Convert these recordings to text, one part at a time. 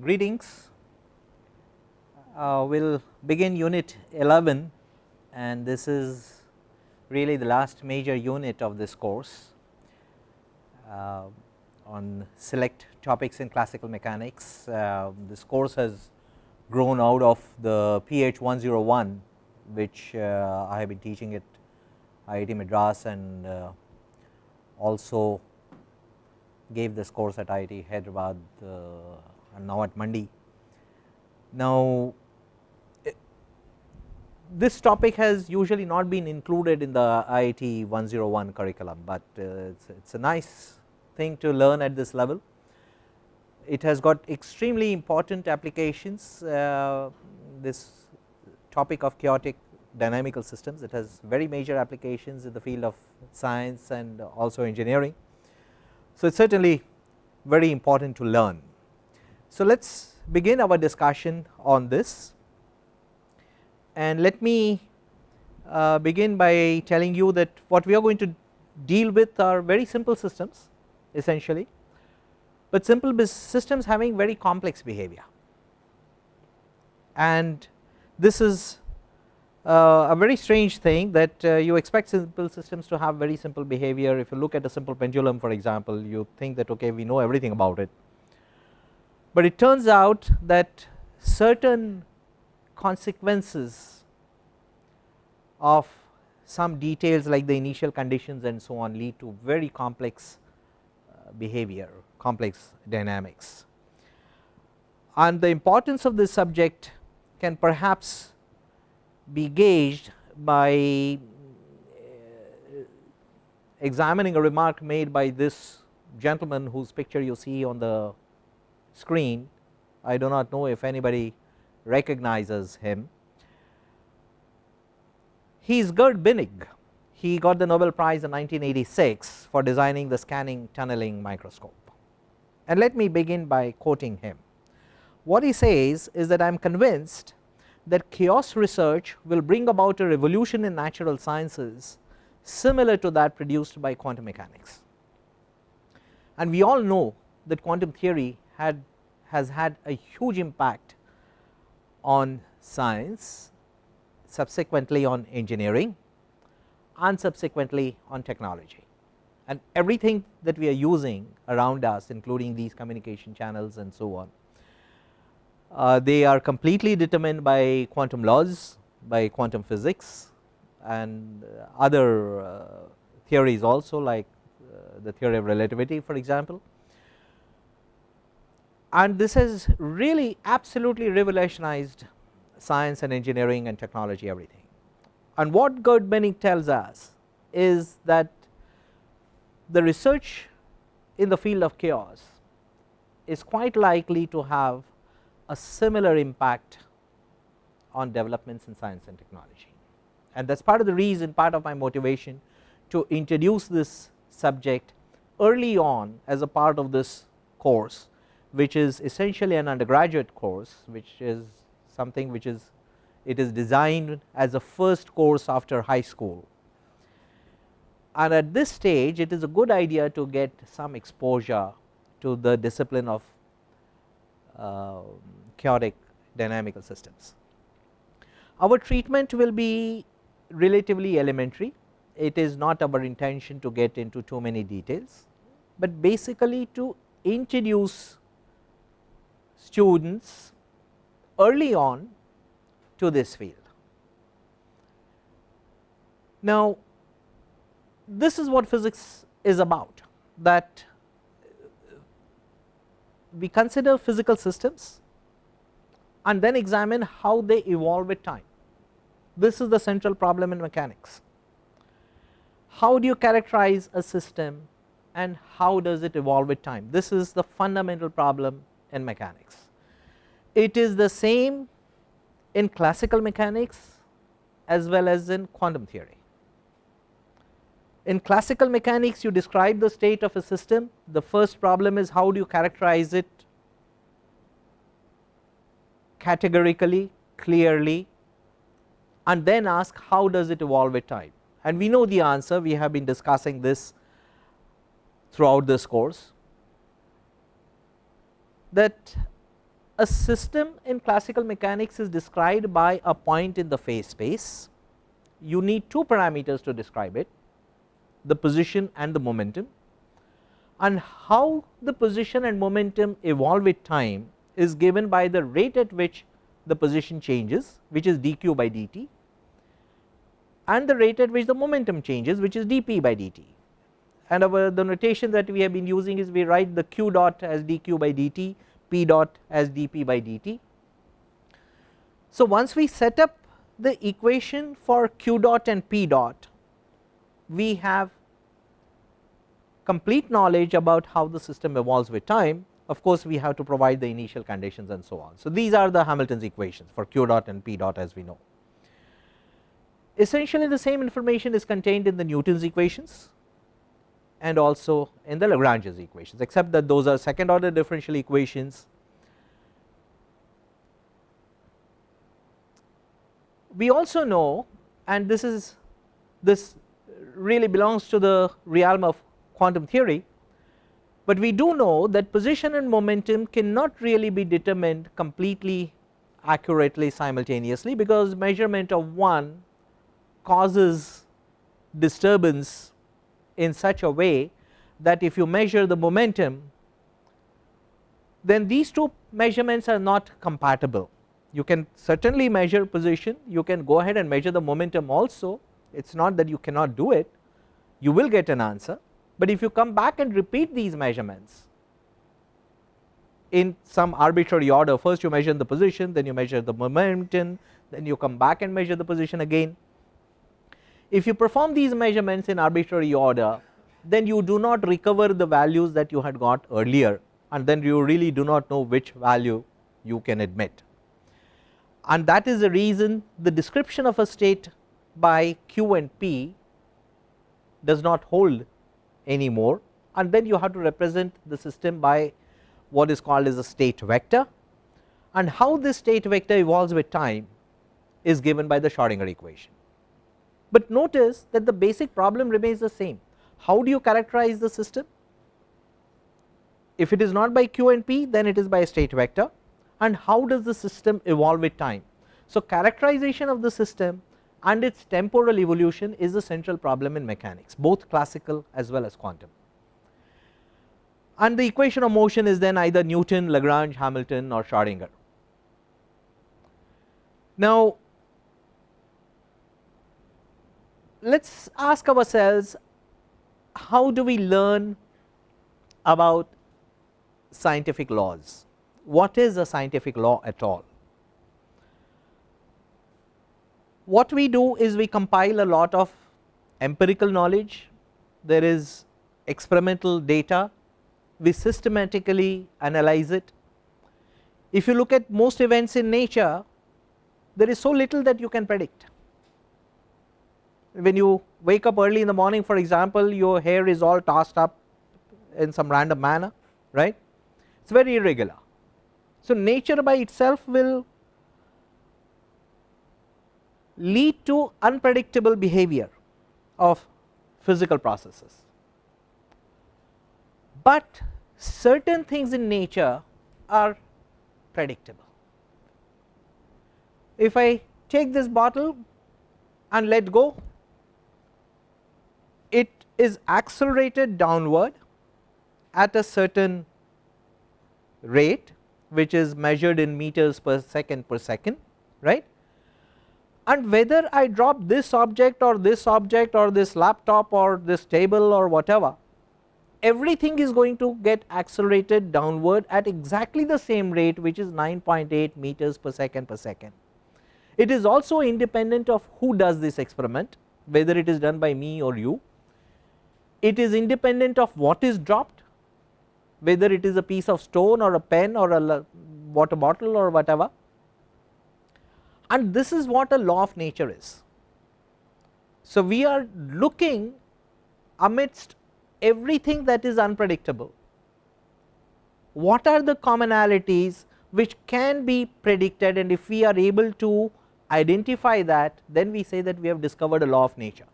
Greetings. We will begin unit 11, and this is really the last major unit of this course on select topics in classical mechanics. This course has grown out of the PH 101, which I have been teaching at IIT Madras, and also gave this course at IIT Hyderabad and now at Mandi. Now, this topic has usually not been included in the IIT 101 curriculum, but it's a nice thing to learn at this level. It has got extremely important applications, this topic of chaotic dynamical systems. It has very major applications in the field of science and also engineering. So, it is certainly very important to learn. So, let us begin our discussion on this, and let me begin by telling you that what we are going to deal with are very simple systems essentially, but simple systems having very complex behavior, and this is a very strange thing that you expect simple systems to have very simple behavior. If you look at a simple pendulum, for example, you think that okay, we know everything about it, but it turns out that certain consequences of some details like the initial conditions and so on lead to very complex behavior, complex dynamics, and the importance of this subject can perhaps be gauged by examining a remark made by this gentleman whose picture you see on the screen. I do not know if anybody recognizes him. He is Gerd Binnig. He got the Nobel Prize in 1986 for designing the scanning tunneling microscope, and let me begin by quoting him. What he says is that I am convinced that chaos research will bring about a revolution in natural sciences similar to that produced by quantum mechanics, and we all know that quantum theory has had a huge impact on science, subsequently on engineering, and subsequently on technology, and everything that we are using around us, including these communication channels and so on, they are completely determined by quantum laws, by quantum physics, and other theories also, like the theory of relativity, for example. And this has really absolutely revolutionized science and engineering and technology, everything. And what Gerd Binnig tells us is that the research in the field of chaos is quite likely to have a similar impact on developments in science and technology, and that is part of the reason, part of my motivation to introduce this subject early on as a part of this course, which is essentially an undergraduate course, which is something which is designed as a first course after high school, and at this stage it is a good idea to get some exposure to the discipline of chaotic dynamical systems. Our treatment will be relatively elementary. It is not our intention to get into too many details, but basically to introduce students early on to this field. Now, this is what physics is about, that we consider physical systems and then examine how they evolve with time. This is the central problem in mechanics. How do you characterize a system and how does it evolve with time? This is the fundamental problem in mechanics. It is the same in classical mechanics as well as in quantum theory. In classical mechanics, you describe the state of a system. The first problem is how do you characterize it categorically, clearly, and then ask how does it evolve with time. And we know the answer, we have been discussing this throughout this course, that a system in classical mechanics is described by a point in the phase space. You need two parameters to describe it, the position and the momentum, and how the position and momentum evolve with time is given by the rate at which the position changes, which is dq by dt, and the rate at which the momentum changes, which is dp by dt. And the notation that we have been using is we write the q dot as dq by dt, p dot as dp by dt. So once we set up the equation for q dot and p dot, we have complete knowledge about how the system evolves with time. Of course, we have to provide the initial conditions and so on. So these are the Hamilton's equations for q dot and p dot, as we know. Essentially the same information is contained in the Newton's equations and also in the Lagrange's equations, except that those are second order differential equations. We also know, and this really belongs to the realm of quantum theory, but we do know that position and momentum cannot really be determined completely accurately simultaneously, because measurement of one causes disturbance in such a way that if you measure the momentum, then these two measurements are not compatible. You can certainly measure position, you can go ahead and measure the momentum also, it is not that you cannot do it, you will get an answer. But if you come back and repeat these measurements in some arbitrary order, first you measure the position, then you measure the momentum, then you come back and measure the position again. If you perform these measurements in arbitrary order, then you do not recover the values that you had got earlier, and then you really do not know which value you can admit. And that is the reason the description of a state by q and p does not hold anymore, and then you have to represent the system by what is called as a state vector, and how this state vector evolves with time is given by the Schrodinger equation. But notice that the basic problem remains the same. How do you characterize the system? If it is not by q and p, then it is by a state vector, and how does the system evolve with time? So characterization of the system and its temporal evolution is the central problem in mechanics, both classical as well as quantum. And the equation of motion is then either Newton, Lagrange, Hamilton, or Schrodinger. Now let us ask ourselves, how do we learn about scientific laws? What is a scientific law at all? What we do is we compile a lot of empirical knowledge, there is experimental data, we systematically analyze it. If you look at most events in nature, there is so little that you can predict. When you wake up early in the morning, for example, your hair is all tossed up in some random manner, right? It is very irregular. So nature by itself will lead to unpredictable behavior of physical processes, but certain things in nature are predictable. If I take this bottle and let go, it is accelerated downward at a certain rate, which is measured in meters per second, right? And whether I drop this object or this laptop or this table or whatever, everything is going to get accelerated downward at exactly the same rate, which is 9.8 meters per second. It is also independent of who does this experiment, whether it is done by me or you. It is independent of what is dropped, whether it is a piece of stone or a pen or a water bottle or whatever. And this is what a law of nature is. So we are looking amidst everything that is unpredictable, what are the commonalities which can be predicted, and if we are able to identify that, then we say that we have discovered a law of nature.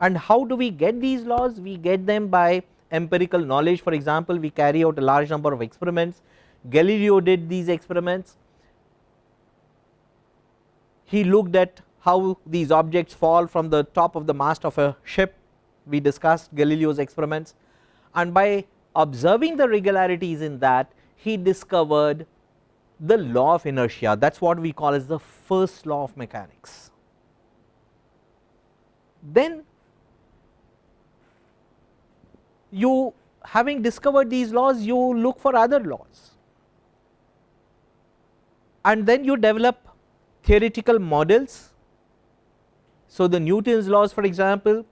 And how do we get these laws? We get them by empirical knowledge. For example, we carry out a large number of experiments, Galileo did these experiments. He looked at how these objects fall from the top of the mast of a ship. We discussed Galileo's experiments, and by observing the regularities in that, he discovered the law of inertia. That is what we call as the first law of mechanics. Then you, having discovered these laws, you look for other laws, and then you develop theoretical models. So, the Newton's laws, for example,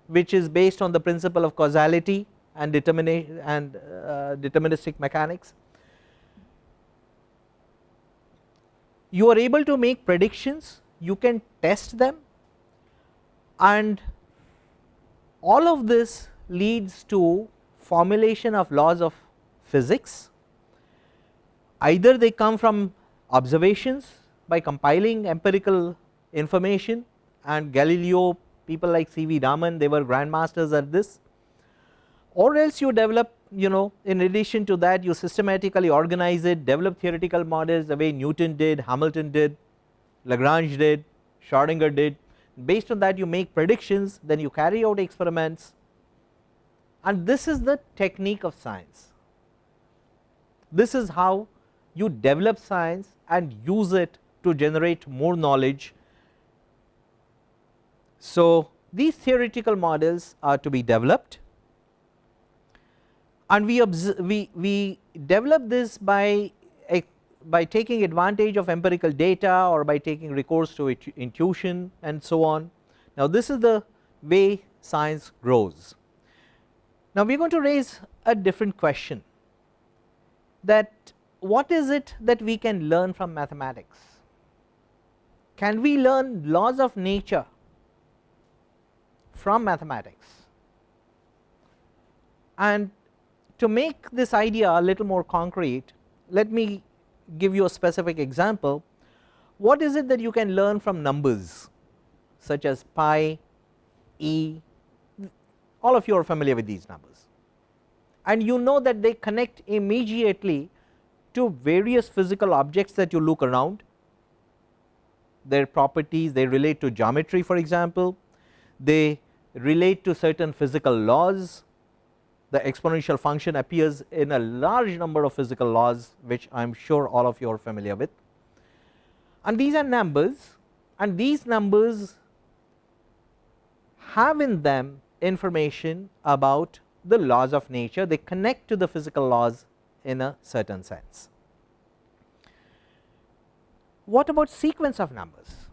which is based on the principle of causality and deterministic mechanics, you are able to make predictions, you can test them, and all of this leads to formulation of laws of physics. Either they come from observations by compiling empirical information, and Galileo, people like C.V. Raman, they were grandmasters at this, or else you develop, in addition to that, you systematically organize it, develop theoretical models the way Newton did, Hamilton did, Lagrange did, Schrodinger did. Based on that you make predictions, then you carry out experiments, and this is the technique of science. This is how you develop science and use it to generate more knowledge. So, these theoretical models are to be developed, and we develop this by taking advantage of empirical data or by taking recourse to intuition and so on. Now, this is the way science grows. Now, we are going to raise a different question, that what is it that we can learn from mathematics? Can we learn laws of nature from mathematics? And to make this idea a little more concrete, let me give you a specific example. What is it that you can learn from numbers such as pi, e? All of you are familiar with these numbers, and you know that they connect immediately to various physical objects that you look around, their properties, they relate to geometry, for example, they relate to certain physical laws. The exponential function appears in a large number of physical laws, which I am sure all of you are familiar with, and these are numbers, and these numbers have in them information about the laws of nature. They connect to the physical laws in a certain sense. What about sequence of numbers?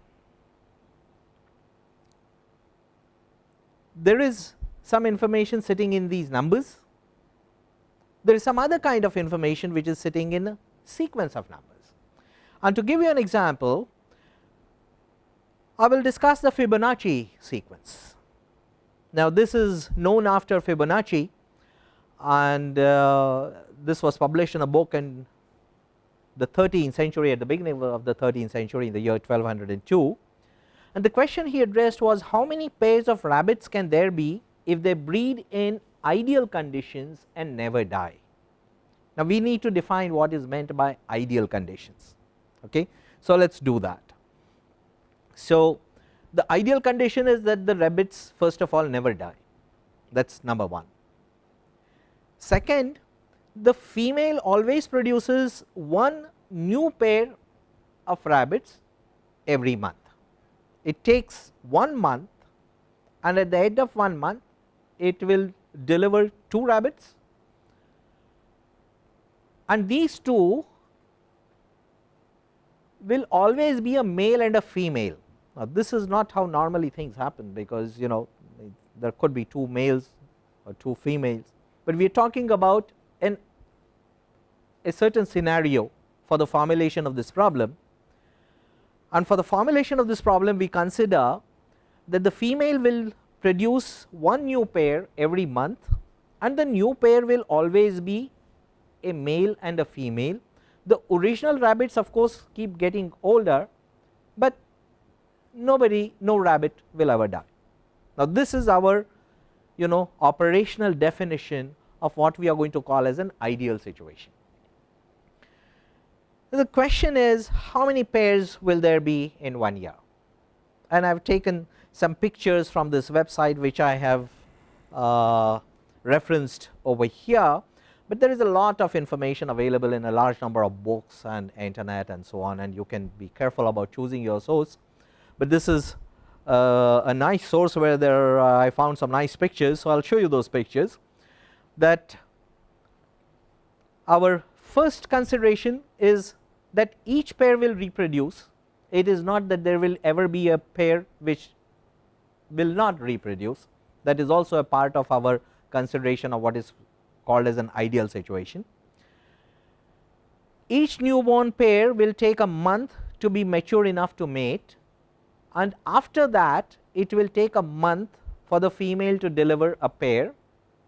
There is some information sitting in these numbers, there is some other kind of information which is sitting in a sequence of numbers. And to give you an example, I will discuss the Fibonacci sequence. Now, this is known after Fibonacci, and this was published in a book in the 13th century, at the beginning of the 13th century, in the year 1202, and the question he addressed was, how many pairs of rabbits can there be if they breed in ideal conditions and never die? Now, we need to define what is meant by ideal conditions. Okay, so let us do that. So, the ideal condition is that the rabbits first of all never die, that is number one. Second, the female always produces one new pair of rabbits every month. It takes 1 month, and at the end of 1 month it will deliver 2 rabbits, and these 2 will always be a male and a female. Now, this is not how normally things happen, because there could be 2 males or 2 females, but we are talking about a certain scenario for the formulation of this problem. And for the formulation of this problem, we consider that the female will produce 1 new pair every month, and the new pair will always be a male and a female. The original rabbits of course keep getting older, but no rabbit will ever die. Now, this is our operational definition of what we are going to call as an ideal situation. The question is, how many pairs will there be in 1 year? And I have taken some pictures from this website which I have referenced over here, but there is a lot of information available in a large number of books and internet and so on, and you can be careful about choosing your source. But this is a nice source where there I found some nice pictures, so I will show you those pictures. That our first consideration is that each pair will reproduce. It is not that there will ever be a pair which will not reproduce. That is also a part of our consideration of what is called as an ideal situation. Each newborn pair will take a month to be mature enough to mate, and after that it will take a month for the female to deliver a pair,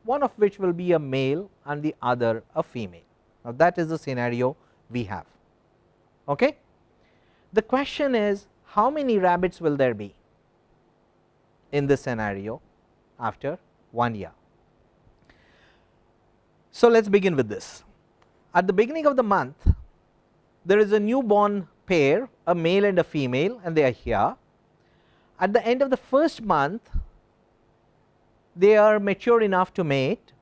one of which will be a male and the other a female. Now, that is the scenario we have. Okay? The question is, how many rabbits will there be in this scenario after 1 year? So, let us begin with this. At the beginning of the month, there is a newborn pair, a male and a female, and they are here. At the end of the first month, they are mature enough to mate.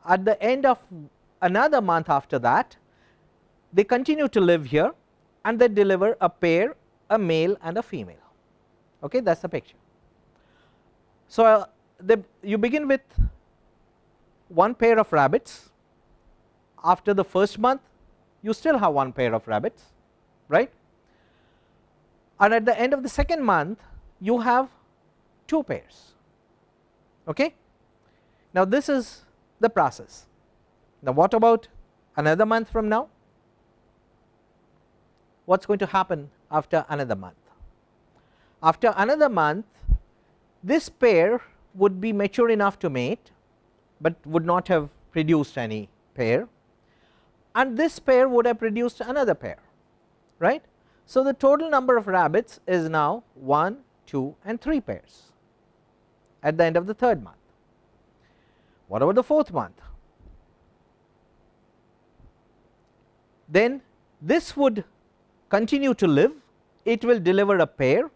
At the end of another month after that, they continue to live here and they deliver a pair, a male and a female. Okay, that is the picture. So, you begin with one pair of rabbits. After the first month, you still have one pair of rabbits, right? And at the end of the second month, you have two pairs. Okay? Now, this is the process. Now, what about another month from now? What is going to happen after another month? After another month, this pair would be mature enough to mate, but would not have produced any pair, and this pair would have produced another pair, right. So, the total number of rabbits is now 1, 2 and 3 pairs at the end of the third month. What about the fourth month? Then this would continue to live, it will deliver a pair,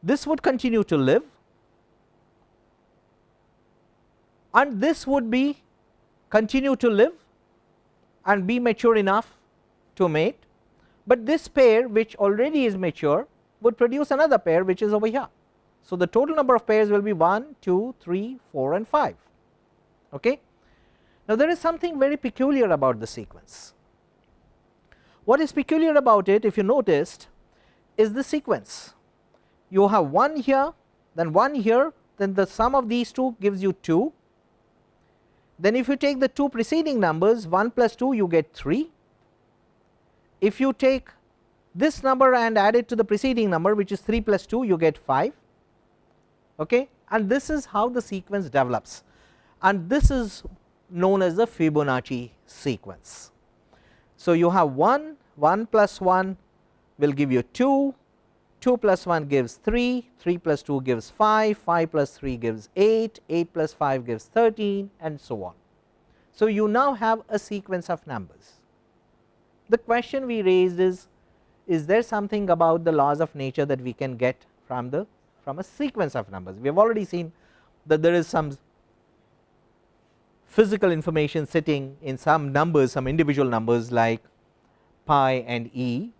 this would continue to live, and this would be continue to live and be mature enough to mate, but this pair which already is mature would produce another pair which is over here. So, the total number of pairs will be 1, 2, 3, 4 and 5. Okay. Now, there is something very peculiar about the sequence. What is peculiar about it, if you noticed, is the sequence. You have 1 here, then 1 here, then the sum of these two gives you 2. Then if you take the two preceding numbers, 1 plus 2, you get 3. If you take this number and add it to the preceding number, which is 3 plus 2, you get 5. Okay. And this is how the sequence develops, and this is known as the Fibonacci sequence. So, you have 1, 1 plus 1 will give you 2, 2 plus 1 gives 3, 3 plus 2 gives 5, 5 plus 3 gives 8, 8 plus 5 gives 13 and so on. So, you now have a sequence of numbers. The question we raised is there something about the laws of nature that we can get from a sequence of numbers? We have already seen that there is some physical information sitting in some numbers, some individual numbers like pi and e,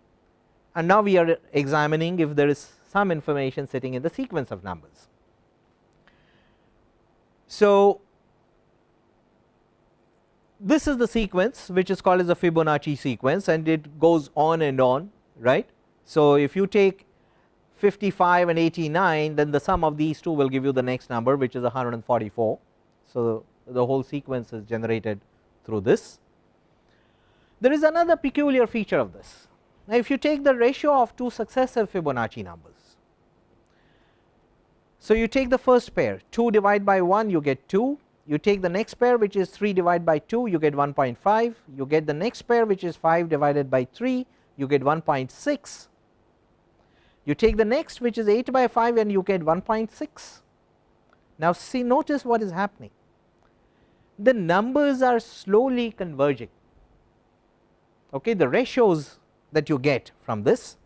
and now we are examining if there is some information sitting in the sequence of numbers. So, this is the sequence which is called as the Fibonacci sequence, and it goes on and on, right. So, if you take 55 and 89, then the sum of these two will give you the next number, which is 144. So, the whole sequence is generated through this. There is another peculiar feature of this. Now, if you take the ratio of two successive Fibonacci numbers, so you take the first pair, 2 divided by 1, you get 2. You take the next pair, which is 3 divided by 2, you get 1.5. You get the next pair, which is 5 divided by 3, you get 1.6. You take the next, which is 8 by 5, and you get 1.6. Now, see, notice what is happening. The numbers are slowly converging. okay, the ratios that you get from this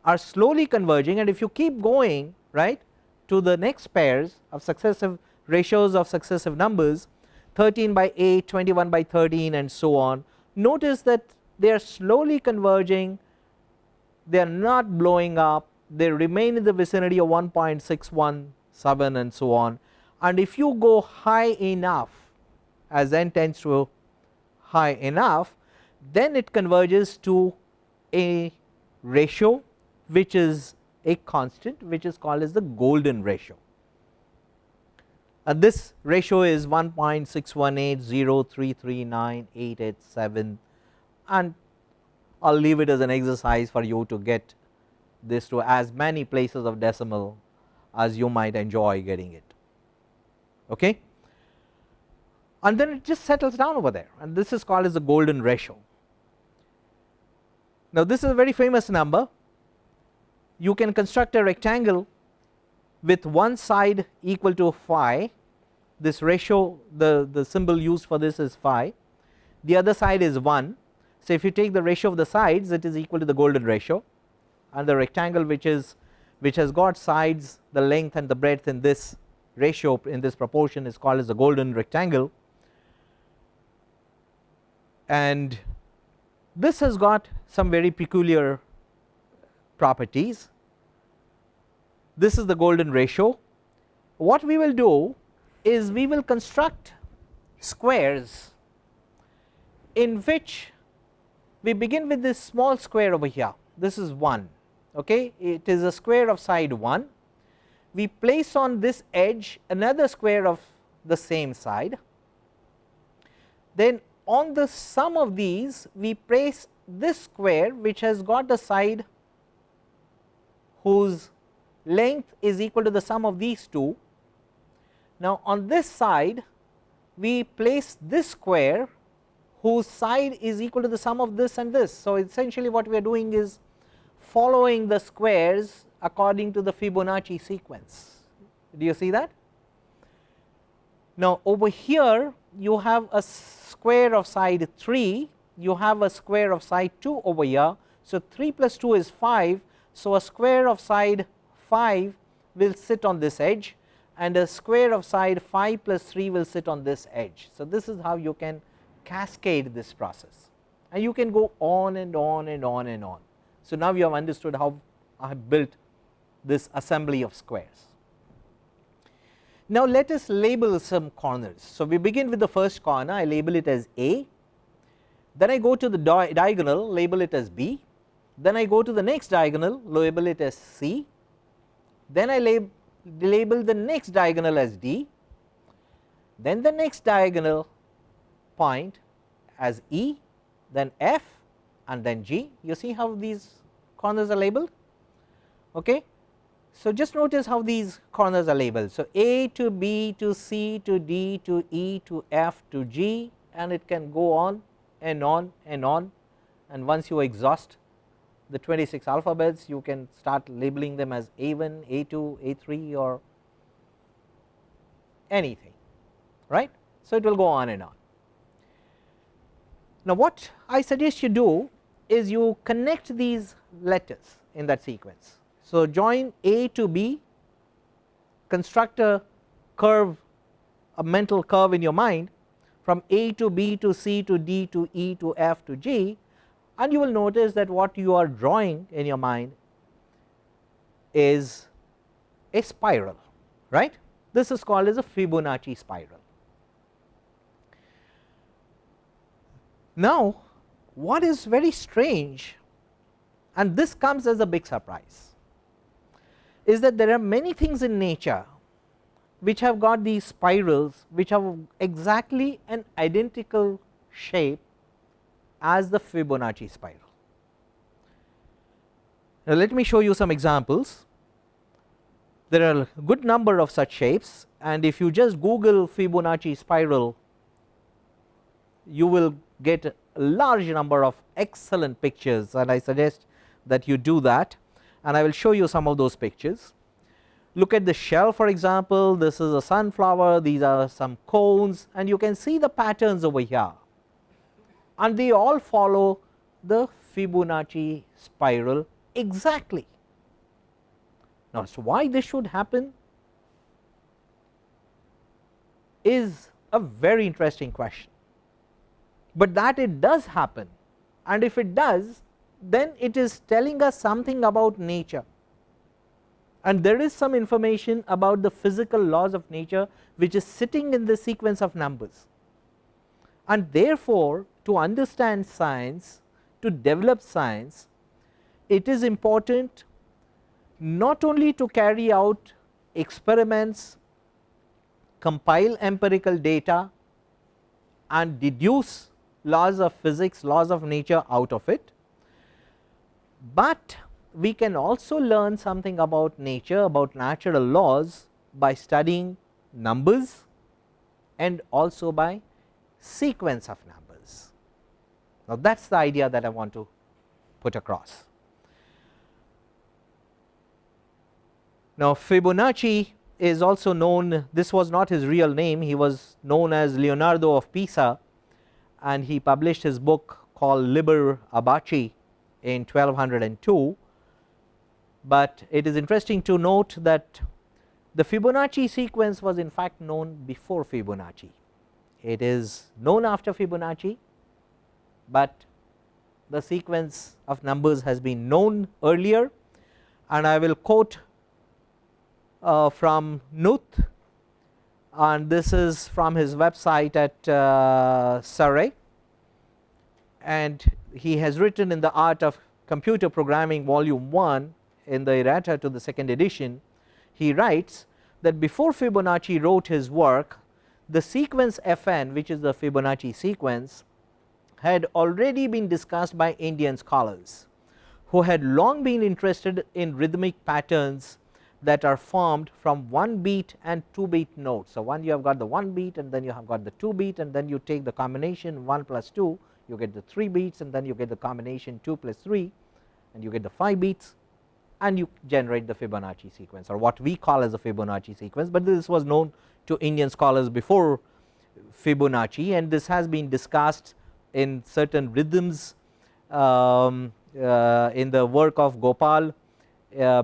are slowly converging, and if you keep going, right, to the next pairs of successive ratios of successive numbers, 13 by 8, 21 by 13 and so on, notice that they are slowly converging, they are not blowing up, they remain in the vicinity of 1.617 and so on. And if you go high enough, as n tends to high enough, then it converges to a ratio which is a constant, which is called as the golden ratio, and this ratio is 1.61803398887, and I will leave it as an exercise for you to get this to as many places of decimal as you might enjoy getting it, okay. And then it just settles down over there, and this is called as the golden ratio. Now this is a very famous number. You can construct a rectangle with one side equal to phi, this ratio, the symbol used for this is phi, the other side is 1. So if you take the ratio of the sides, it is equal to the golden ratio, and the rectangle which has got sides, the length and the breadth in this ratio, in this proportion, is called as the golden rectangle. And this has got some very peculiar properties. This is the golden ratio. What we will do is we will construct squares in which we begin with this small square over here. This is 1, okay, it is a square of side 1. We place on this edge another square of the same side, then on the sum of these we place this square which has got the side whose length is equal to the sum of these two. Now on this side we place this square whose side is equal to the sum of this and this. So essentially what we are doing is following the squares according to the Fibonacci sequence. Do you see that? Now over here you have a square of side 3, you have a square of side 2 over here. So 3 plus 2 is 5, so a square of side 5 will sit on this edge, and a square of side 5 plus 3 will sit on this edge. So this is how you can cascade this process, and you can go on and on and on and on. So now you have understood how I have built this assembly of squares. Now let us label some corners. So we begin with the first corner, I label it as A, then I go to the diagonal, label it as B, then I go to the next diagonal, label it as C, then I label the next diagonal as D, then the next diagonal point as E, then F, and then G. You see how these corners are labeled, okay. So just notice how these corners are labeled. So A to B to C to D to E to F to G, and it can go on and on and on, and once you exhaust the 26 alphabets you can start labeling them as A1, A2, A3 or anything, right. So it will go on and on. Now what I suggest you do is you connect these letters in that sequence. So join A to B, construct a curve, a mental curve in your mind from A to B to C to D to E to F to G, and you will notice that what you are drawing in your mind is a spiral, right. This is called as a Fibonacci spiral. Now what is very strange, and this comes as a big surprise, is that there are many things in nature which have got these spirals which have exactly an identical shape as the Fibonacci spiral. Now let me show you some examples. There are a good number of such shapes, and if you just Google Fibonacci spiral you will get a large number of excellent pictures, and I suggest that you do that, and I will show you some of those pictures. Look at the shell, for example. This is a sunflower, these are some cones, and you can see the patterns over here, and they all follow the Fibonacci spiral exactly. Now, so why this should happen is a very interesting question, but that it does happen, and if it does, then it is telling us something about nature, and there is some information about the physical laws of nature which is sitting in the sequence of numbers. And therefore, to understand science, to develop science, it is important not only to carry out experiments, compile empirical data and deduce laws of physics, laws of nature out of it, but we can also learn something about nature, about natural laws, by studying numbers and also by sequence of numbers. Now, that is the idea that I want to put across. Now, Fibonacci is also known, this was not his real name, he was known as Leonardo of Pisa, and he published his book called Liber Abaci in 1202. But it is interesting to note that the Fibonacci sequence was in fact known before Fibonacci. It is known after Fibonacci, but the sequence of numbers has been known earlier, and I will quote from Knuth, and this is from his website at Surrey, and he has written in the Art of Computer Programming volume 1 in the errata to the second edition. He writes that before Fibonacci wrote his work, the sequence Fn, which is the Fibonacci sequence, had already been discussed by Indian scholars who had long been interested in rhythmic patterns that are formed from 1 beat and 2 beat notes. So, you have got the 1 beat, and then you have got the 2 beat, and then you take the combination 1 plus 2, you get the 3 beats, and then you get the combination 2 plus 3, and you get the 5 beats, and you generate the Fibonacci sequence, or what we call as a Fibonacci sequence, but this was known to Indian scholars before Fibonacci, and this has been discussed in certain rhythms in the work of Gopal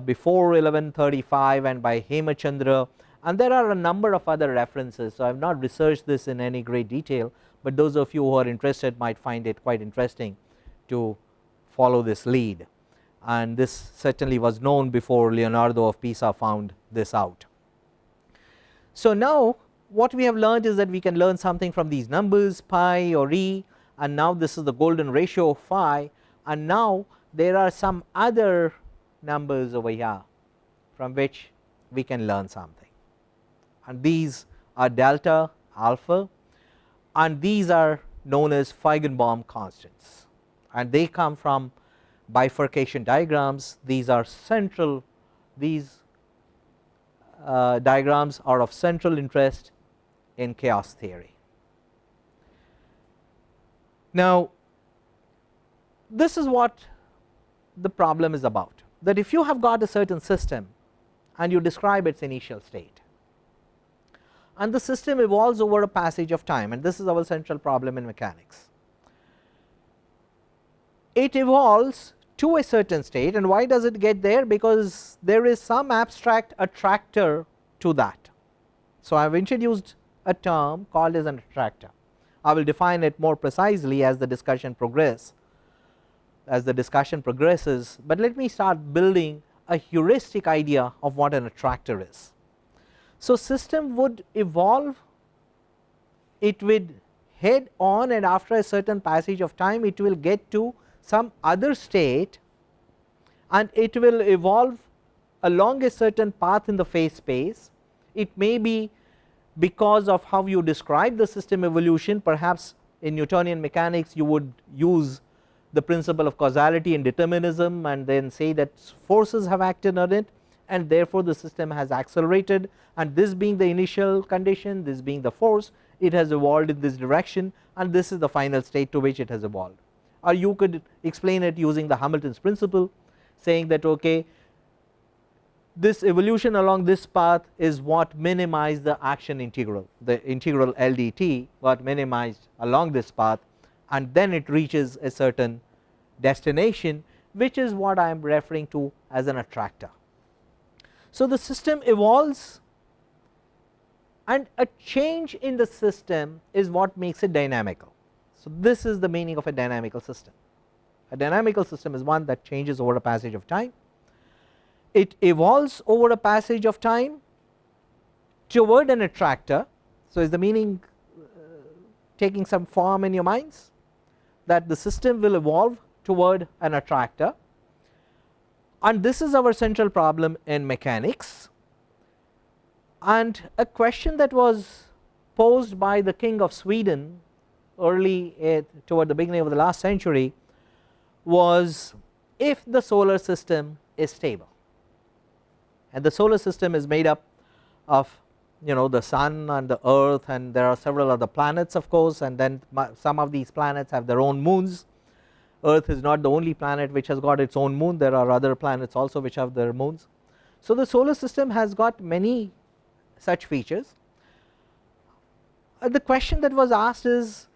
before 1135 and by Hemachandra, and there are a number of other references. So, I have not researched this in any great detail, but those of you who are interested might find it quite interesting to follow this lead, and this certainly was known before Leonardo of Pisa found this out. So, now what we have learned is that we can learn something from these numbers pi or e, and now this is the golden ratio of phi, and now there are some other numbers over here from which we can learn something, and these are delta, alpha, and these are known as Feigenbaum constants, and they come from bifurcation diagrams. These are central, these diagrams are of central interest in chaos theory. Now, this is what the problem is about, that if you have got a certain system and you describe its initial state, and the system evolves over a passage of time, and this is our central problem in mechanics. It evolves to a certain state, and why does it get there? Because there is some abstract attractor to that. So, I have introduced a term called as an attractor. I will define it more precisely as the discussion progresses, but let me start building a heuristic idea of what an attractor is. So, system would evolve, it would head on, and after a certain passage of time it will get to some other state, and it will evolve along a certain path in the phase space. It may be because of how you describe the system evolution. Perhaps in Newtonian mechanics you would use the principle of causality and determinism, and then say that forces have acted on it, and therefore the system has accelerated, and this being the initial condition, this being the force, it has evolved in this direction, and this is the final state to which it has evolved. Or you could explain it using the Hamilton's principle, saying that okay, this evolution along this path is what minimized the action integral, the integral LDT got minimized along this path, and then it reaches a certain destination, which is what I am referring to as an attractor. So, the system evolves, and a change in the system is what makes it dynamical. So, this is the meaning of a dynamical system. A dynamical system is one that changes over a passage of time. It evolves over a passage of time toward an attractor. So, is the meaning taking some form in your minds, that the system will evolve toward an attractor, and this is our central problem in mechanics. And a question that was posed by the king of Sweden early toward the beginning of the last century was, if the solar system is stable, and the solar system is made up of the sun and the earth, and there are several other planets, of course, and then some of these planets have their own moons. Earth is not the only planet which has got its own moon, there are other planets also which have their moons. So, the solar system has got many such features. The question that was asked is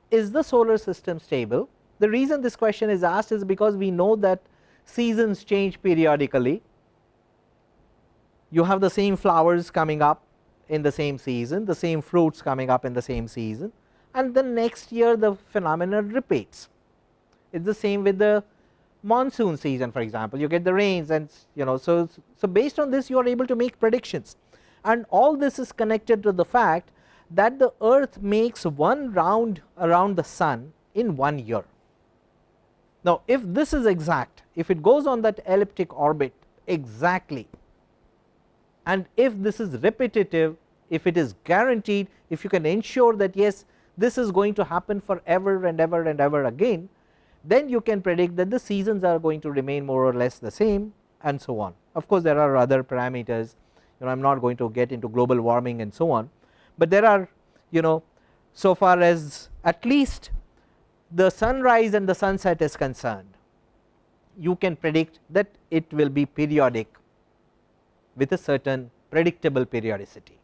the solar system stable? The reason this question is asked is because we know that seasons change periodically. You have the same flowers coming up in the same season, the same fruits coming up in the same season, and the next year the phenomenon repeats. It is the same with the monsoon season, for example, you get the rains, and so based on this you are able to make predictions, and all this is connected to the fact that the earth makes one round around the sun in 1 year. Now, if this is exact, if it goes on that elliptic orbit exactly, and if this is repetitive, if it is guaranteed, if you can ensure that yes, this is going to happen forever and ever and ever again, then you can predict that the seasons are going to remain more or less the same, and so on. Of course, there are other parameters, I am not going to get into global warming and so on, but there are, so far as at least the sunrise and the sunset is concerned, you can predict that it will be periodic with a certain predictable periodicity.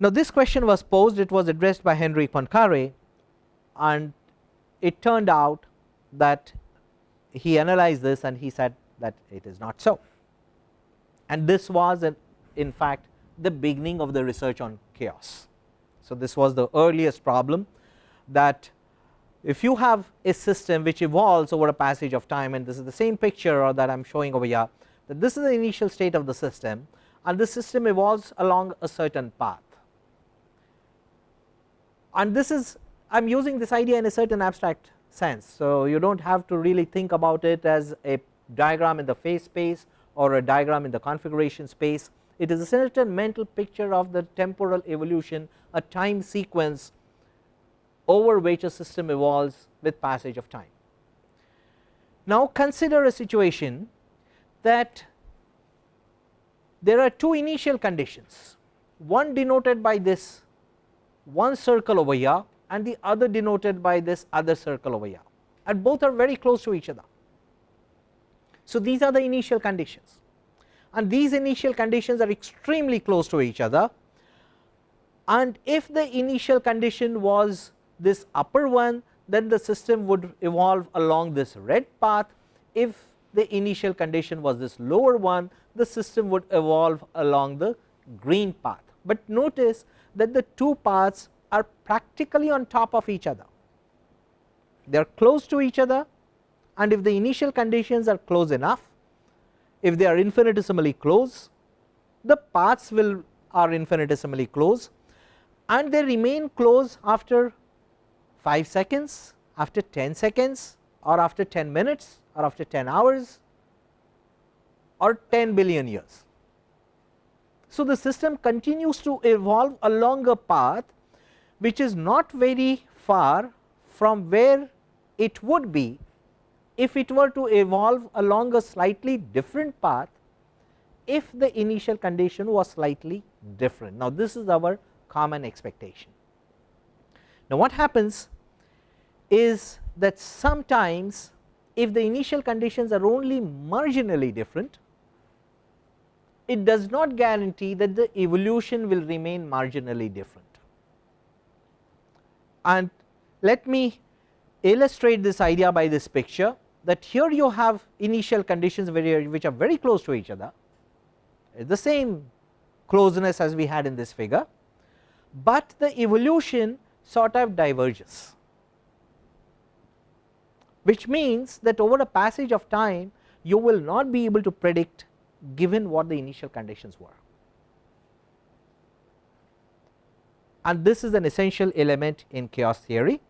Now, this question was posed, it was addressed by Henri Poincaré, and it turned out that he analyzed this and he said that it is not so, and this was in fact the beginning of the research on chaos. So, this was the earliest problem, that if you have a system which evolves over a passage of time, and this is the same picture that I am showing over here, that this is the initial state of the system, and the system evolves along a certain path, and this is, I am using this idea in a certain abstract sense. So, you do not have to really think about it as a diagram in the phase space or a diagram in the configuration space. It is a certain mental picture of the temporal evolution, a time sequence over which a system evolves with passage of time. Now, consider a situation that there are two initial conditions, one denoted by this one circle over here and the other denoted by this other circle over here, and both are very close to each other. So, these are the initial conditions, and these initial conditions are extremely close to each other, and if the initial condition was this upper one, then the system would evolve along this red path. If the initial condition was this lower one, the system would evolve along the green path. But notice that the two paths are practically on top of each other, they are close to each other, and if the initial conditions are close enough, if they are infinitesimally close, the paths are infinitesimally close, and they remain close after 5 seconds, after 10 seconds, or after 10 minutes, or after 10 hours, or 10 billion years. So, the system continues to evolve along a path which is not very far from where it would be if it were to evolve along a slightly different path if the initial condition was slightly different. Now, this is our common expectation. Now, what happens is that sometimes if the initial conditions are only marginally different, it does not guarantee that the evolution will remain marginally different. And let me illustrate this idea by this picture, that here you have initial conditions which are very close to each other, the same closeness as we had in this figure, but the evolution sort of diverges, which means that over a passage of time you will not be able to predict given what the initial conditions were. And this is an essential element in chaos theory.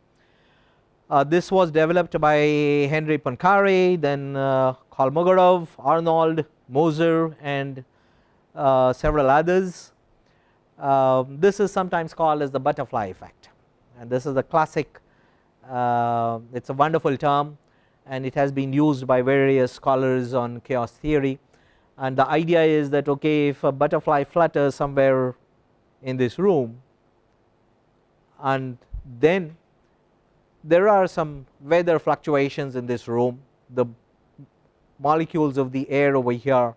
This was developed by Henry Poincaré, then Kolmogorov, Arnold, Moser, and several others. This is sometimes called as the butterfly effect, and this is the classic, it is a wonderful term, and it has been used by various scholars on chaos theory. And the idea is that, okay, if a butterfly flutters somewhere in this room, and then there are some weather fluctuations in this room, the molecules of the air over here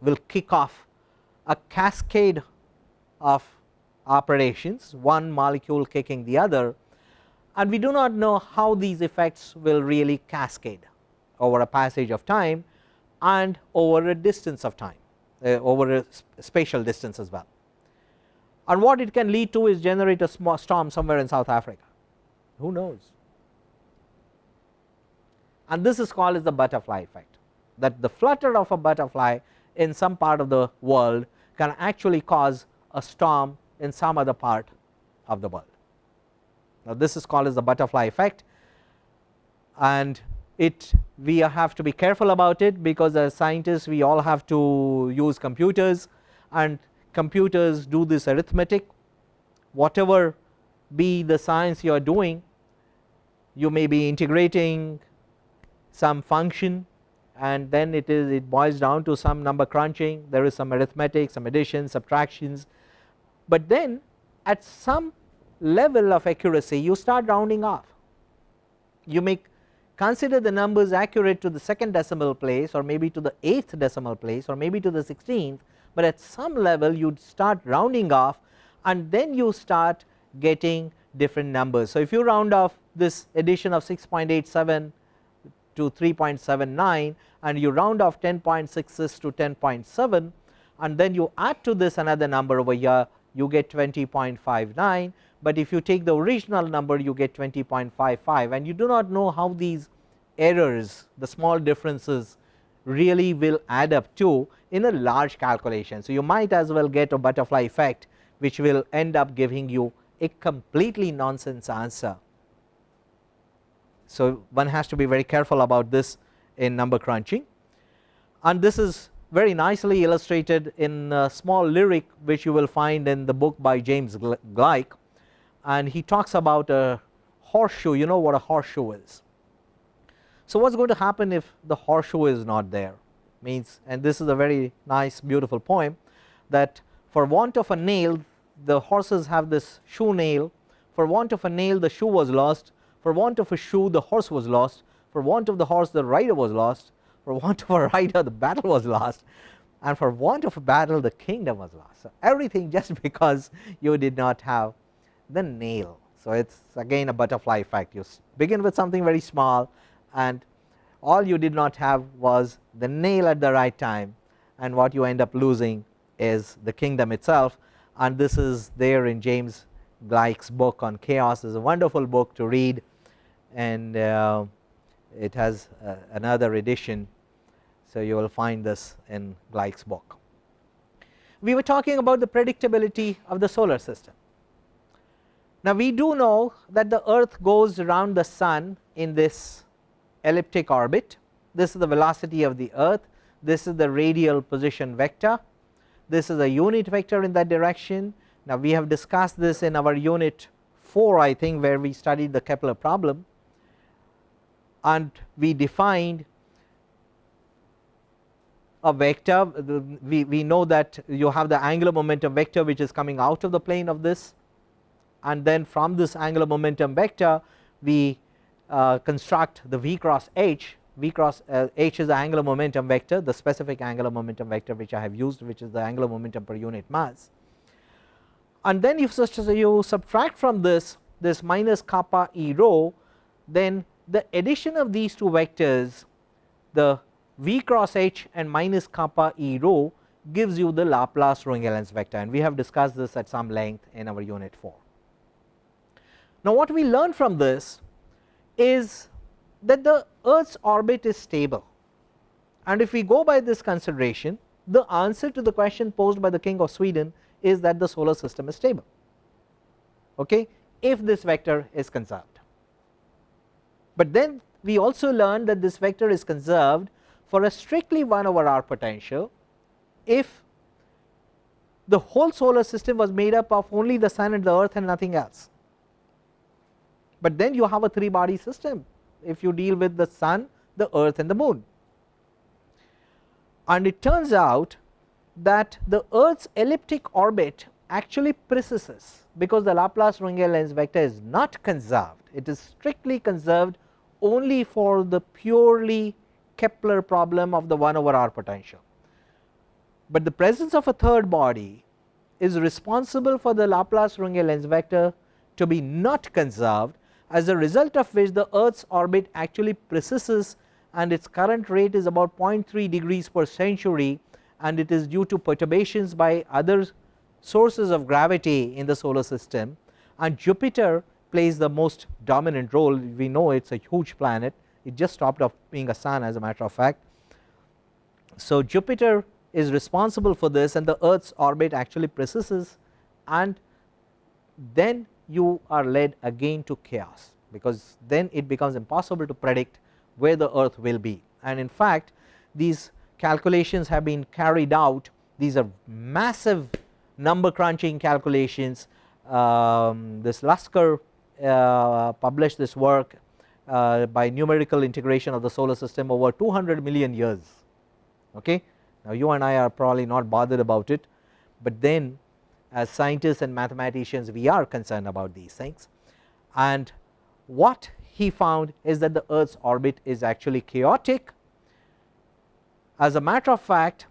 will kick off a cascade of operations, one molecule kicking the other, and we do not know how these effects will really cascade over a passage of time and over a distance of time, over a spatial distance as well. And what it can lead to is generate a small storm somewhere in South Africa, who knows. And this is called as the butterfly effect, that the flutter of a butterfly in some part of the world can actually cause a storm in some other part of the world. Now this is called as the butterfly effect, and we have to be careful about it, because as scientists we all have to use computers, and computers do this arithmetic. Whatever be the science you are doing, you may be integrating some function, and then it boils down to some number crunching. There is some arithmetic, some additions, subtractions, but then at some level of accuracy you start rounding off. You may consider the numbers accurate to the second decimal place, or maybe to the 8th decimal place, or maybe to the 16th, but at some level you start rounding off, and then you start getting different numbers. So if you round off this addition of 6.87 to 3.79, and you round off 10.66 to 10.7, and then you add to this another number over here, you get 20.59, but if you take the original number you get 20.55, and you do not know how these errors, the small differences, really will add up to in a large calculation. So you might as well get a butterfly effect which will end up giving you a completely nonsense answer. So one has to be very careful about this in number crunching, and this is very nicely illustrated in a small lyric which you will find in the book by James Gleick, and he talks about a horseshoe. You know what a horseshoe is. So what is going to happen if the horseshoe is not there? Means, and this is a very nice beautiful poem, that for want of a nail, the horses have this shoe nail, for want of a nail the shoe was lost, for want of a shoe the horse was lost, for want of the horse the rider was lost, for want of a rider the battle was lost, and for want of a battle the kingdom was lost. So everything just because you did not have the nail. So it is again a butterfly effect. You begin with something very small, and all you did not have was the nail at the right time, and what you end up losing is the kingdom itself. And this is there in James Gleick's book on chaos. Is a wonderful book to read, and it has another edition, so you will find this in Gleick's book. We were talking about the predictability of the solar system. Now we do know that the earth goes around the sun in this elliptic orbit. This is the velocity of the earth, this is the radial position vector, this is a unit vector in that direction. Now we have discussed this in our unit 4, I think, where we studied the Kepler problem, and we defined a vector. We know that you have the angular momentum vector which is coming out of the plane of this, and then from this angular momentum vector we construct the v cross h. V cross h is the angular momentum vector, the specific angular momentum vector which I have used, which is the angular momentum per unit mass. And then if you subtract from this minus kappa e rho, then the addition of these two vectors, the v cross h and minus kappa e rho, gives you the Laplace Runge-Lenz vector, and we have discussed this at some length in our unit 4. Now what we learn from this is that the Earth's orbit is stable, and if we go by this consideration, the answer to the question posed by the King of Sweden is that the solar system is stable, okay, if this vector is conserved. But then we also learned that this vector is conserved for a strictly 1 over r potential if the whole solar system was made up of only the sun and the earth and nothing else. But then you have a 3 body system if you deal with the sun, the earth and the moon. And it turns out that the Earth's elliptic orbit actually precedes, because the Laplace Runge-Lenz vector is not conserved, it is strictly conserved only for the purely Kepler problem of the 1 over r potential. But the presence of a third body is responsible for the Laplace Runge-Lenz vector to be not conserved, as a result of which the Earth's orbit actually precedes, and its current rate is about 0.3 degrees per century, and it is due to perturbations by other sources of gravity in the solar system, and Jupiter plays the most dominant role. We know it is a huge planet, it just stopped off being a sun as a matter of fact. So Jupiter is responsible for this, and the Earth's orbit actually precedes, and then you are led again to chaos, because then it becomes impossible to predict where the Earth will be. And in fact these calculations have been carried out, these are massive number crunching calculations. This Lasker published this work by numerical integration of the solar system over 200 million years, okay. Now you and I are probably not bothered about it, but then as scientists and mathematicians we are concerned about these things. And what he found is that the Earth's orbit is actually chaotic. As a matter of fact,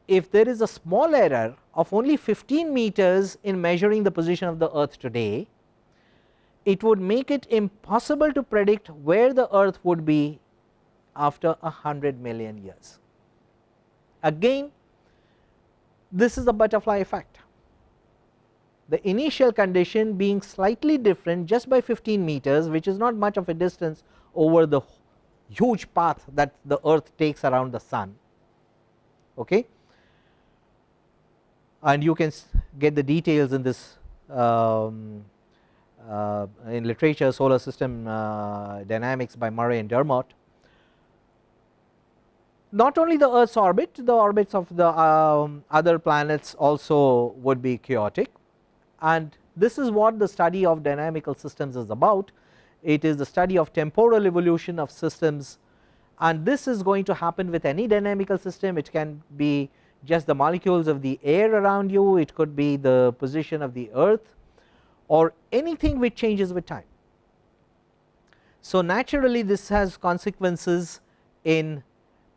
if there is a small error of only 15 meters in measuring the position of the Earth today, it would make it impossible to predict where the Earth would be after 100 million years. Again, this is the butterfly effect, the initial condition being slightly different just by 15 meters, which is not much of a distance over the huge path that the Earth takes around the sun, okay. And you can get the details in this in literature, Solar System Dynamics by Murray and Dermott. Not only the Earth's orbit, the orbits of the other planets also would be chaotic, and this is what the study of dynamical systems is about. It is the study of temporal evolution of systems, and this is going to happen with any dynamical system. It can be just the molecules of the air around you, it could be the position of the Earth, or anything which changes with time. So naturally this has consequences in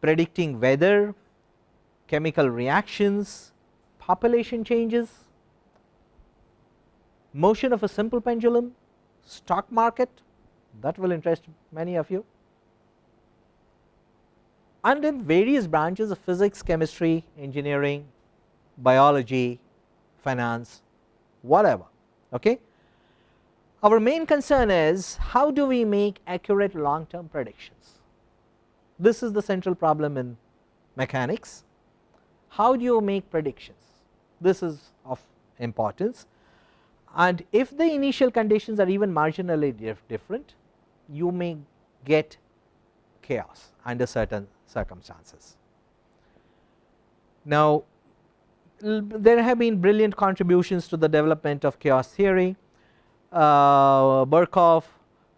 predicting weather, chemical reactions, population changes, motion of a simple pendulum, stock market, that will interest many of you, and in various branches of physics, chemistry, engineering, biology, finance, whatever, okay. Our main concern is how do we make accurate long term predictions. This is the central problem in mechanics. How do you make predictions? This is of importance, and if the initial conditions are even marginally different, you may get chaos under certain circumstances. Now there have been brilliant contributions to the development of chaos theory. Birkhoff,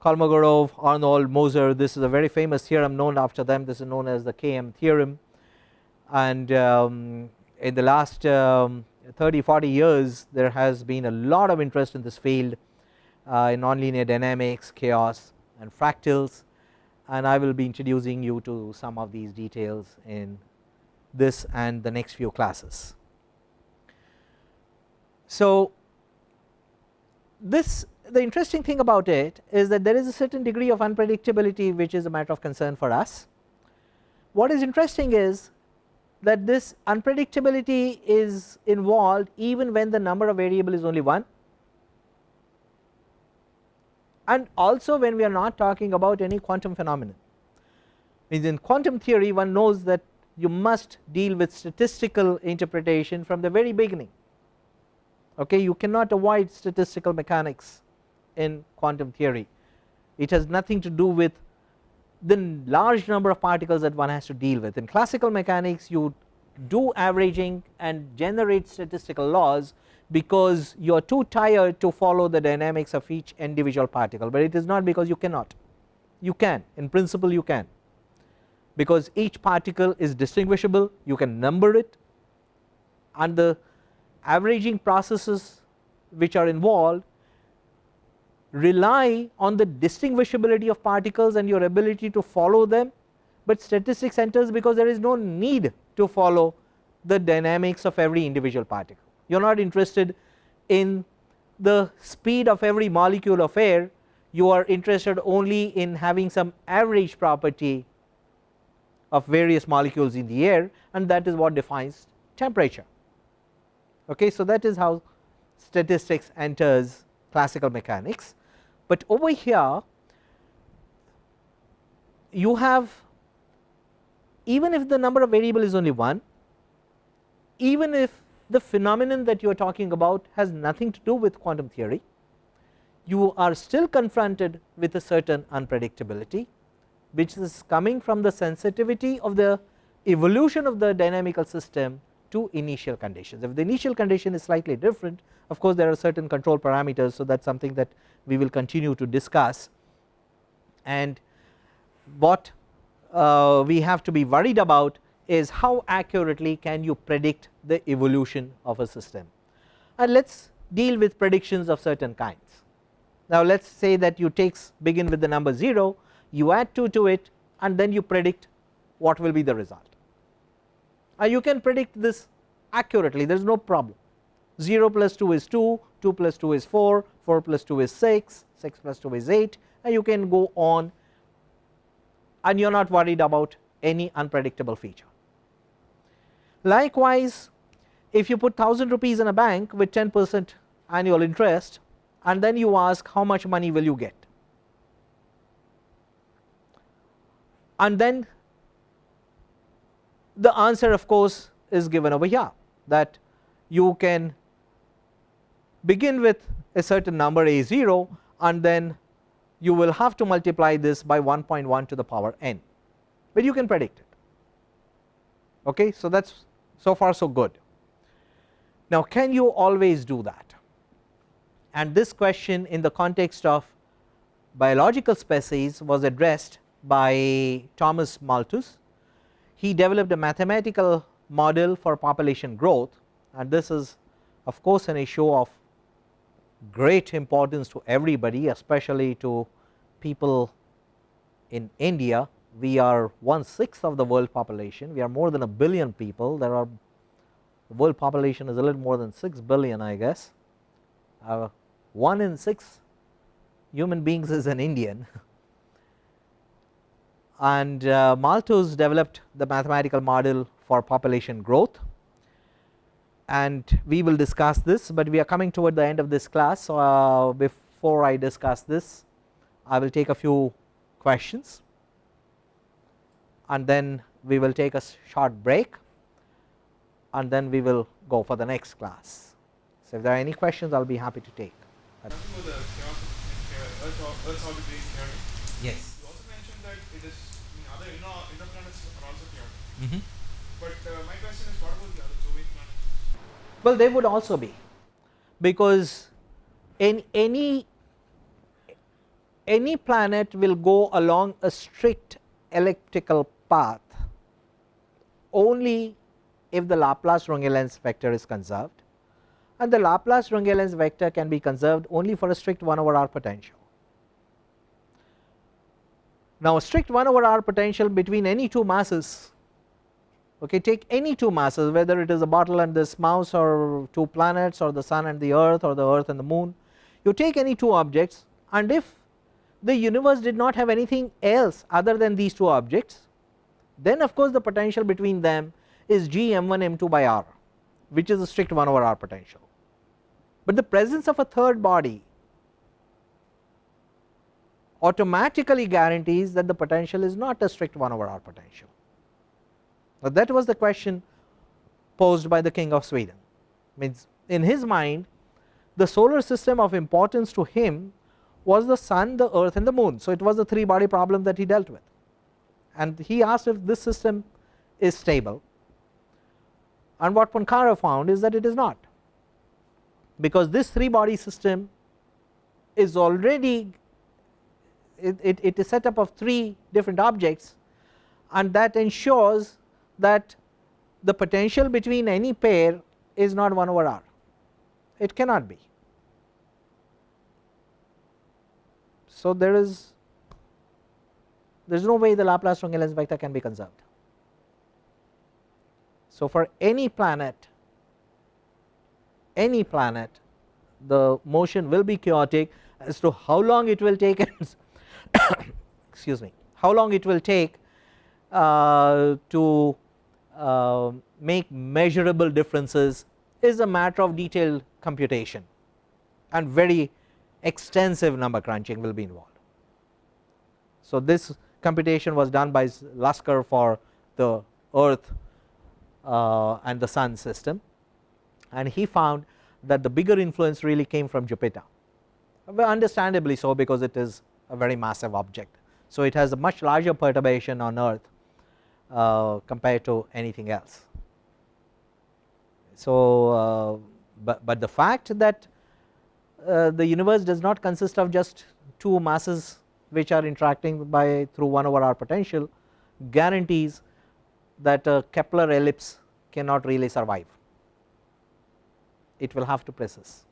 Kolmogorov, Arnold, Moser, this is a very famous theorem known after them. This is known as the KM theorem, and in the last 30-40 years there has been a lot of interest in this field in nonlinear dynamics, chaos and fractals, and I will be introducing you to some of these details in this and the next few classes. So this the interesting thing about it is that there is a certain degree of unpredictability which is a matter of concern for us. What is interesting is that this unpredictability is involved even when the number of variable is only 1, and also when we are not talking about any quantum phenomenon. In quantum theory one knows that you must deal with statistical interpretation from the very beginning. Okay, you cannot avoid statistical mechanics in quantum theory. It has nothing to do with the large number of particles that one has to deal with. In classical mechanics you do averaging and generate statistical laws because you are too tired to follow the dynamics of each individual particle, but it is not because you cannot. You can, in principle you can, because each particle is distinguishable, you can number it, and the averaging processes which are involved rely on the distinguishability of particles and your ability to follow them, but statistics enters because there is no need to follow the dynamics of every individual particle. You are not interested in the speed of every molecule of air, you are interested only in having some average property of various molecules in the air, and that is what defines temperature. Okay, so that is how statistics enters classical mechanics. But over here you have, even if the number of variable is only 1, even if the phenomenon that you are talking about has nothing to do with quantum theory, you are still confronted with a certain unpredictability which is coming from the sensitivity of the evolution of the dynamical system to initial conditions. If the initial condition is slightly different, of course there are certain control parameters, so that is something that we will continue to discuss. And what we have to be worried about is how accurately can you predict the evolution of a system, and let us deal with predictions of certain kinds. Now let us say that you begin with the number 0, you add 2 to it, and then you predict what will be the result. You can predict this accurately, there is no problem. 0 plus 2 is 2, 2 plus 2 is 4, 4 plus 2 is 6, 6 plus 2 is 8, and you can go on, and you are not worried about any unpredictable feature. Likewise, if you put 1000 rupees in a bank with 10% annual interest, and then you ask how much money will you get, and then the answer of course is given over here, that you can begin with a certain number a0, and then you will have to multiply this by 1.1 to the power n, but you can predict it. Okay, so that is so far so good. Now can you always do that? And this question in the context of biological species was addressed by Thomas Malthus. He developed a mathematical model for population growth, and this is of course an issue of great importance to everybody, especially to people in India. We are 1/6 of the world population, we are more than 1 billion people, the world population is a little more than 6 billion I guess, 1 in 6 human beings is an Indian. And Malthus developed the mathematical model for population growth, and we will discuss this, but we are coming toward the end of this class, so before I discuss this I will take a few questions, and then we will take a short break, and then we will go for the next class. So if there are any questions I will be happy to take. Yes. You also mentioned that it is other inner planets are also chaotic. But my question is, what about the other Jovian planets? Well, they would also be, because in any planet will go along a strict elliptical path only if the Laplace-Runge-Lenz vector is conserved, and the Laplace-Runge-Lenz vector can be conserved only for a strict 1/r potential. Now a strict 1/r potential between any two masses, okay, take any two masses, whether it is a bottle and this mouse, or two planets, or the sun and the earth, or the earth and the moon, you take any two objects, and if the universe did not have anything else other than these two objects, then of course the potential between them is G m1 m2 by r, which is a strict 1 over r potential. But the presence of a third body automatically guarantees that the potential is not a strict 1 over r potential. Now that was the question posed by the King of Sweden. Means in his mind the solar system of importance to him was the sun, the earth and the moon. So it was the 3 body problem that he dealt with, and he asked if this system is stable, and what Poincaré found is that it is not, because this 3 body system is already it is set up of 3 different objects, and that ensures that the potential between any pair is not 1 over r, it cannot be. So there is no way the Laplace Strong-Lens vector can be conserved. So for any planet the motion will be chaotic. As to how long it will take excuse me, how long it will take to make measurable differences is a matter of detailed computation, and very extensive number crunching will be involved. So this computation was done by Lasker for the earth and the sun system, and he found that the bigger influence really came from Jupiter, well, understandably so, because it is a very massive object. So it has a much larger perturbation on earth compared to anything else. So but the fact that the universe does not consist of just 2 masses which are interacting through 1 over r potential guarantees that a Kepler ellipse cannot really survive. It will have to precess.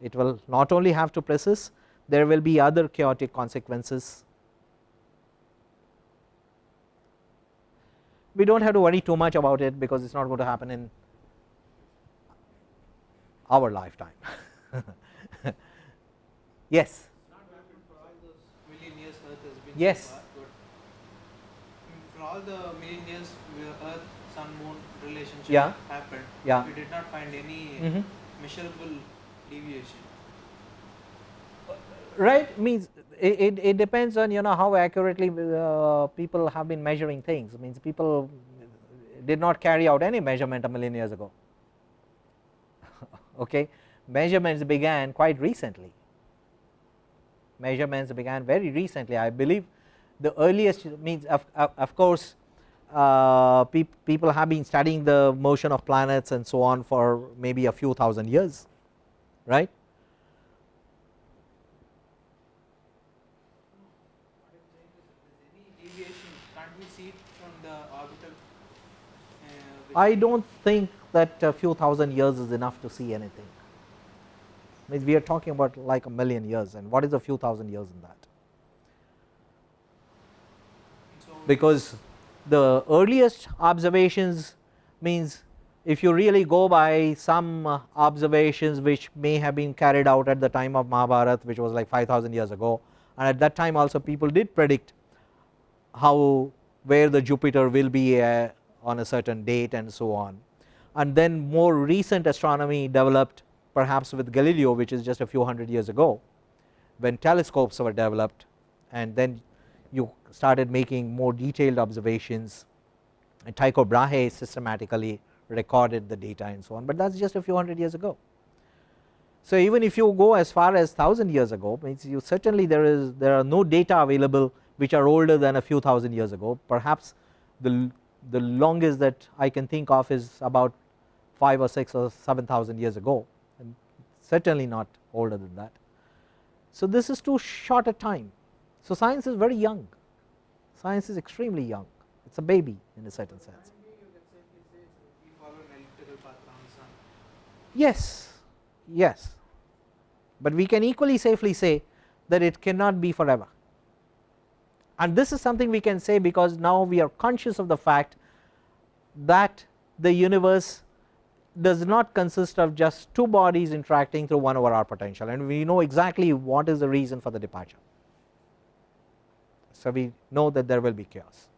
It will not only have to precess, there will be other chaotic consequences. We do not have to worry too much about it, because it is not going to happen in our lifetime. Yes. Not happened for all those million years Earth has been. Yes. So far, but for all the million years Earth Sun Moon relationship happened, we did not find any measurable deviation. Right, means it depends on how accurately people have been measuring things. Means people did not carry out any measurement a million years ago. Okay, measurements began quite recently. Measurements began very recently. I believe the earliest means of course people have been studying the motion of planets and so on for maybe a few thousand years, right? What I'm saying is, if there's any deviation, can't we see it from the orbital? I don't think that a few thousand years is enough to see anything. Means we are talking about like a million years, and what is a few thousand years in that? So because the earliest observations means if you really go by some observations which may have been carried out at the time of Mahabharata, which was like 5,000 years ago, and at that time also people did predict where the Jupiter will be on a certain date and so on, and then more recent astronomy developed perhaps with Galileo, which is just a few hundred years ago, when telescopes were developed, and then you started making more detailed observations, and Tycho Brahe systematically recorded the data and so on, but that is just a few hundred years ago. So even if you go as far as 1,000 years ago, means you certainly there are no data available which are older than a few thousand years ago. Perhaps the longest that I can think of is about 5 or 6 or 7,000 years ago, and certainly not older than that. So this is too short a time. So science is very young, science is extremely young, it is a baby in a certain sense. we follow an elliptical path around the sun. Yes, yes, but we can equally safely say that it cannot be forever, and this is something we can say because now we are conscious of the fact that the universe does not consist of just two bodies interacting through 1 over r potential, and we know exactly what is the reason for the departure. So, we know that there will be chaos.